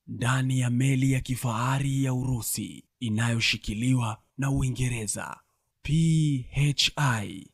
ndani ya meli ya kifahari ya Urusi inayoshikiliwa na Uingereza. PHI,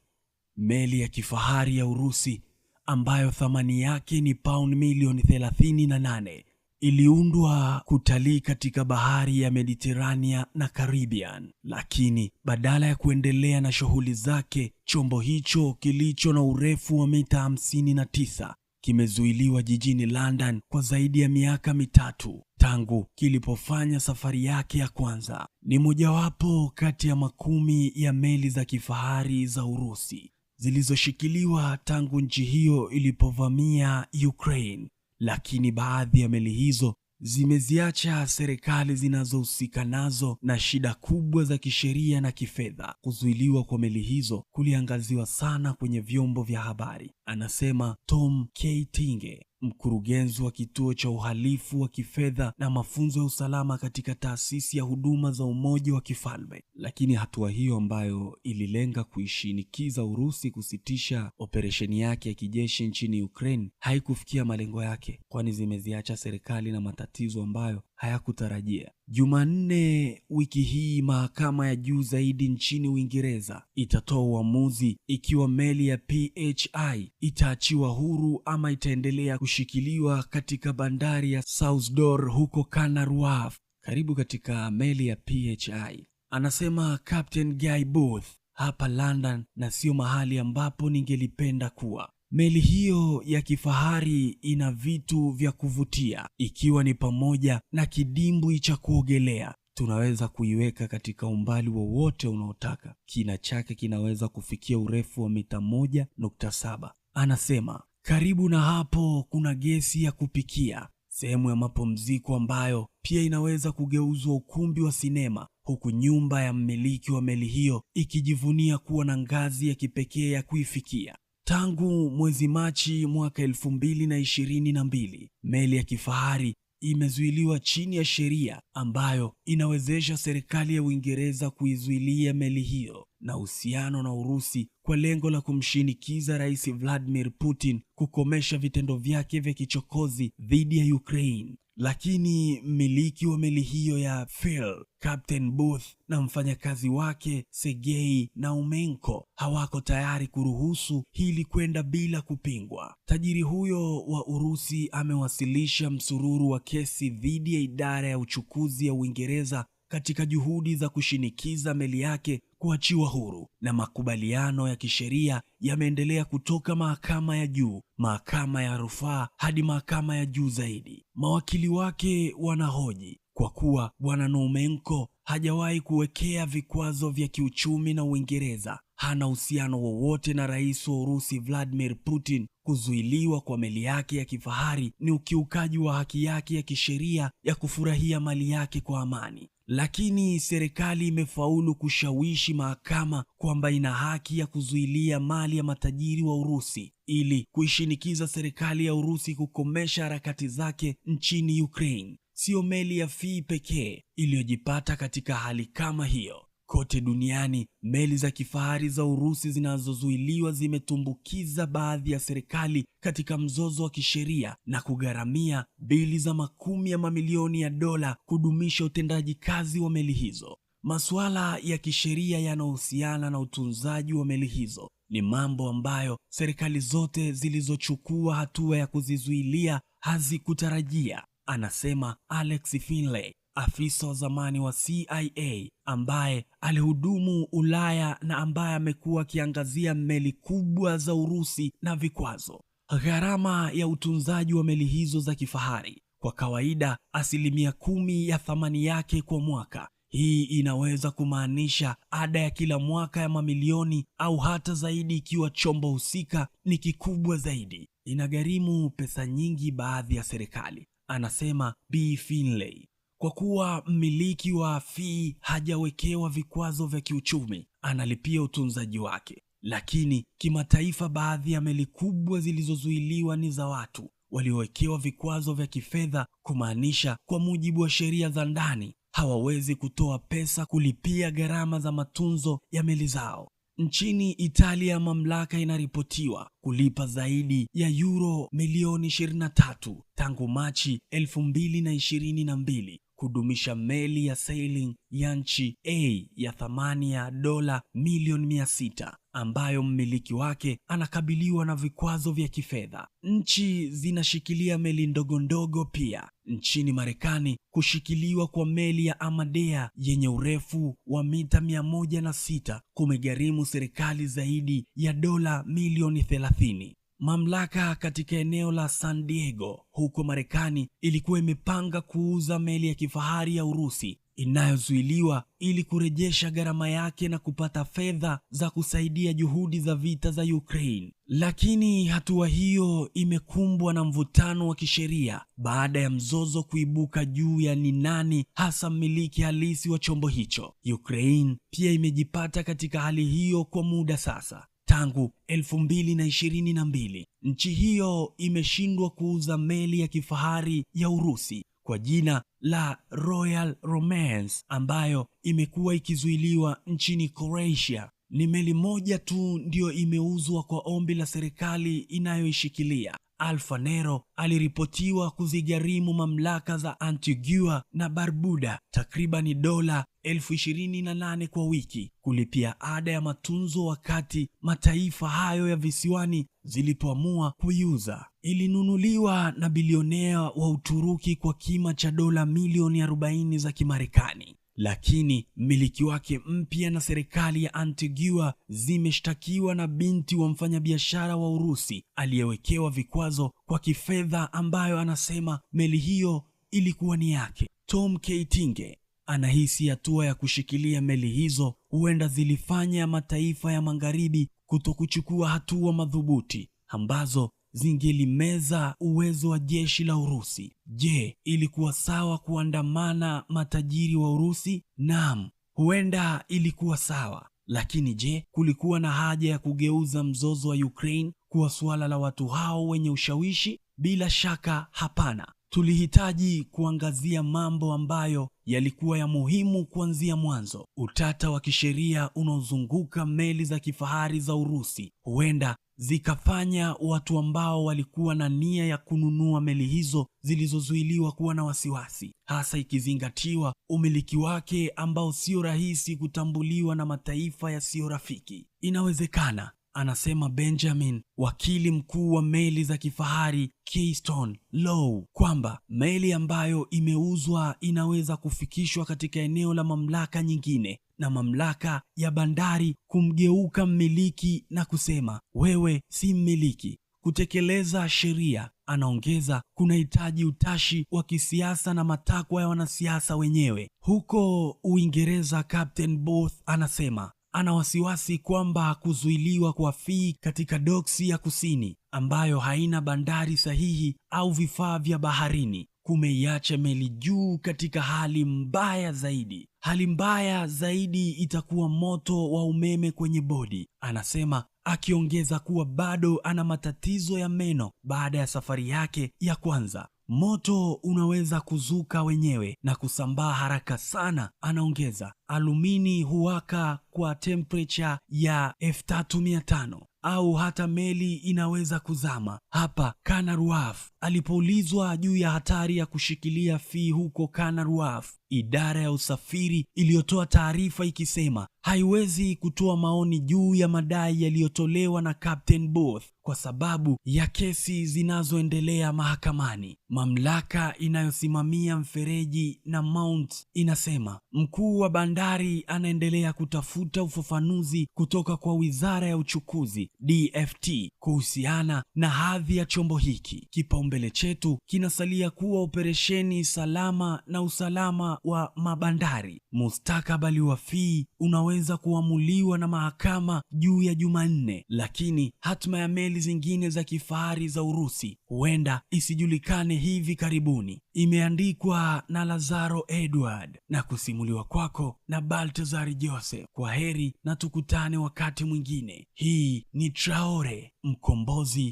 meli ya kifahari ya Urusi ambayo thamani yake ni pauni milioni 38, iliundwa kutalii katika bahari ya Mediterania na Caribbean, lakini badala ya kuendelea na shughuli zake, chombo hicho kilicho na urefu wa mita 59 kimezuiliwa jijini London kwa zaidi ya miaka 3 tangu kilipofanya safari yake ya kwanza. Ni mojawapo kati ya makumi ya meli za kifahari za Urusi zilizoshikiliwa tangu nchi hiyo ilipovamia Ukraine, lakini baadhi ya meli hizo zimeziacha serikali zinazohusika nazo na shida kubwa za kisheria na kifedha. Kuzuiliwa kwa meli hizo kuliangaziwa sana kwenye vyombo vya habari, anasema Tom Keitinge, mkurugenzi wa kituo cha uhalifu wa kifedha na mafunzo ya usalama katika taasisi ya huduma za Umoja wa Kifalme. Lakini hatua hiyo ambayo ililenga kuishinikiza Urusi kusitisha operesheni yake ya kijeshi nchini Ukraine haikufikia malengo yake, kwani zimeziacha serikali na matatizo ambayo hayakutarajia. Jumanne wiki hii, mahakama ya juu zaidi nchini Uingereza itatoa uamuzi ikiwa meli ya PHI itaachiwa huru ama itaendelea kushikiliwa katika bandari ya Southdoor huko Canary Wharf, karibu katika meli ya PHI. Anasema Captain Guy Booth, hapa London na sio mahali ambapo ningelipenda kuwa. Meli hiyo ya kifahari ina vitu vya kuvutia, ikiwa ni pamoja na kidimbwi cha kuogelea. Tunaweza kuiweka katika umbali wowote unaotaka. Kina chake kinaweza kufikia urefu wa mita 1.7. Anasema karibu na hapo kuna gesi ya kupikia, sehemu ya mapumziko ambayo pia inaweza kugeuzwa ukumbi wa sinema, huku nyumba ya mmiliki wa meli hiyo ikijivunia kuwa na ngazi ya kipekee ya kuifikia. Tangu mwezi Machi mwaka 2022, meli ya kifahari imezuiliwa chini ya sheria ambayo inawezesha serikali ya Uingereza kuizuilia meli hiyo na uhusiano na Urusi kwa lengo la kumshinikiza Rais Vladimir Putin kukomesha vitendo vyake vya kichokozi dhidi ya Ukraine. Lakini mmiliki wa meli hiyo ya Phil, Captain Booth na mfanyakazi wake Sergei Naumenko hawako tayari kuruhusu hili kwenda bila kupingwa. Tajiri huyo wa Urusi amewasilisha msururu wa kesi dhidi ya idara ya uchukuzi ya Uingereza katika juhudi za kushinikiza meli yake kuachiwa huru, na makubaliano ya kisheria yameendelea kutoka mahakama ya juu, mahakama ya rufaa hadi mahakama ya juu zaidi. Mawakili wake wanahoji kwa kuwa Bwana Naumenko hajawahi kuwekea vikwazo vya kiuchumi na Uingereza, hana uhusiano wowote na rais wa Urusi Vladimir Putin. Kuzuiliwa kwa meli yake ya kifahari ni ukiukaji wa haki yake ya kisheria ya kufurahia mali yake kwa amani. Lakini serikali imefaulu kushawishi mahakama kwamba ina haki ya kuzuilia mali ya matajiri wa Urusi ili kuishinikiza serikali ya Urusi kukomesha harakati zake nchini Ukraine. Sio meli ya PHI pekee iliyojipata katika hali kama hiyo. Kote duniani, meli za kifahari za Urusi zinazozuiliwa zimetumbukiza baadhi ya serikali katika mzozo wa kisheria na kugharamia bili za makumi ya mamilioni ya dola kudumisha utendaji kazi wa meli hizo. Masuala ya kisheria yanayohusiana na utunzaji wa meli hizo ni mambo ambayo serikali zote zilizochukua hatua ya kuzizuilia hazikutarajia, anasema Alex Finlay, afisa wa zamani wa CIA ambaye alihudumu Ulaya na ambaye amekuwa akiangazia meli kubwa za Urusi na vikwazo. Gharama ya utunzaji wa meli hizo za kifahari, kwa kawaida 10% ya thamani yake kwa mwaka. Hii inaweza kumaanisha ada ya kila mwaka ya mamilioni au hata zaidi ikiwa chombo husika ni kikubwa zaidi. Inagharimu pesa nyingi baadhi ya serikali, anasema B. Finlay. Kwa kuwa mmiliki wa PHI hajawekewa vikwazo vya kiuchumi, analipia utunzaji wake. Lakini kimataifa, baadhi ya meli kubwa zilizozuiliwa ni za watu waliowekewa vikwazo vya kifedha, kumaanisha kwa mujibu wa sheria za ndani hawawezi kutoa pesa kulipia gharama za matunzo ya meli zao. Nchini Italia, mamlaka inaripotiwa kulipa zaidi ya euro milioni 23 tangu Machi 2022 kudumisha meli ya sailing ya nchi A ya thamani ya dola milioni 600 ambayo mmiliki wake anakabiliwa na vikwazo vya kifedha. Nchi zinashikilia meli ndogo ndogo pia. Nchini Marekani, kushikiliwa kwa meli ya Amadea yenye urefu wa mita 106 kumegharimu serikali zaidi ya dola milioni 30. Mamlaka katika eneo la San Diego huko Marekani ilikuwa imepanga kuuza meli ya kifahari ya Urusi inayozuiliwa ili kurejesha gharama yake na kupata fedha za kusaidia juhudi za vita za Ukraine. Lakini hatua hiyo imekumbwa na mvutano wa kisheria baada ya mzozo kuibuka juu ya ni nani hasa mmiliki halisi wa chombo hicho. Ukraine pia imejipata katika hali hiyo kwa muda sasa. Tangu 2022, nchi hiyo imeshindwa kuuza meli ya kifahari ya Urusi kwa jina la Royal Romance ambayo imekuwa ikizuiliwa nchini Croatia. Ni meli moja tu ndiyo imeuzwa kwa ombi la serikali inayoishikilia. Alfa Nero aliripotiwa kuzigharimu mamlaka za Antigua na Barbuda takribani dola 28,000 kwa wiki kulipia ada ya matunzo wakati mataifa hayo ya visiwani zilipoamua kuiuza. Ilinunuliwa na bilionea wa Uturuki kwa kima cha dola milioni 40 za Kimarekani. Lakini mmiliki wake mpya na serikali ya Antigua zimeshtakiwa na binti wa mfanyabiashara wa Urusi aliyewekewa vikwazo kwa kifedha ambayo anasema meli hiyo ilikuwa ni yake. Tom Keitinge anahisi hatua ya kushikilia meli hizo huenda zilifanya mataifa ya magharibi kutokuchukua hatua madhubuti ambazo zingelimeza uwezo wa jeshi la Urusi. Je, ilikuwa sawa kuandamana matajiri wa Urusi? Naam, huenda ilikuwa sawa. Lakini je, kulikuwa na haja ya kugeuza mzozo wa Ukraine kuwa suala la watu hao wenye ushawishi? Bila shaka hapana. Tulihitaji kuangazia mambo ambayo yalikuwa ya muhimu kuanzia mwanzo. Utata wa kisheria unaozunguka meli za kifahari za Urusi huenda zikafanya watu ambao walikuwa na nia ya kununua meli hizo zilizozuiliwa kuwa na wasiwasi, hasa ikizingatiwa umiliki wake ambao sio rahisi kutambuliwa na mataifa yasiyo rafiki. Inawezekana, anasema Benjamin, wakili mkuu wa meli za kifahari Keystone Law, kwamba meli ambayo imeuzwa inaweza kufikishwa katika eneo la mamlaka nyingine na mamlaka ya bandari kumgeuka mmiliki na kusema wewe si mmiliki. Kutekeleza sheria, anaongeza, kunahitaji utashi wa kisiasa na matakwa ya wanasiasa wenyewe. Huko Uingereza, Captain Booth anasema ana wasiwasi kwamba kuzuiliwa kwa fii katika doksi ya kusini ambayo haina bandari sahihi au vifaa vya baharini kumeiacha meli juu katika hali mbaya zaidi. Hali mbaya zaidi itakuwa moto wa umeme kwenye bodi, anasema, akiongeza kuwa bado ana matatizo ya meno baada ya safari yake ya kwanza. Moto unaweza kuzuka wenyewe na kusambaa haraka sana, anaongeza. Alumini huwaka kwa temperature ya 3500 au hata meli inaweza kuzama. Hapa Canary Wharf, alipoulizwa juu ya hatari ya kushikilia fii huko Canary Wharf, idara ya usafiri iliyotoa taarifa ikisema haiwezi kutoa maoni juu ya madai yaliyotolewa na Captain Booth kwa sababu ya kesi zinazoendelea mahakamani. Mamlaka inayosimamia mfereji na Mount inasema mkuu wa bandari anaendelea kutafuta ufafanuzi kutoka kwa Wizara ya Uchukuzi DFT kuhusiana na hadhi ya chombo hiki. Kipaumbele chetu kinasalia kuwa operesheni salama na usalama wa mabandari. Mustakabali wa fii unaweza kuamuliwa na mahakama juu ya Jumanne, lakini hatma ya meli zingine za kifahari za Urusi huenda isijulikane hivi karibuni. Imeandikwa na Lazaro Edward na kusimuliwa kwako na Baltazar Joseph. Kwa heri na tukutane wakati mwingine. Hii ni Traore, mkombozi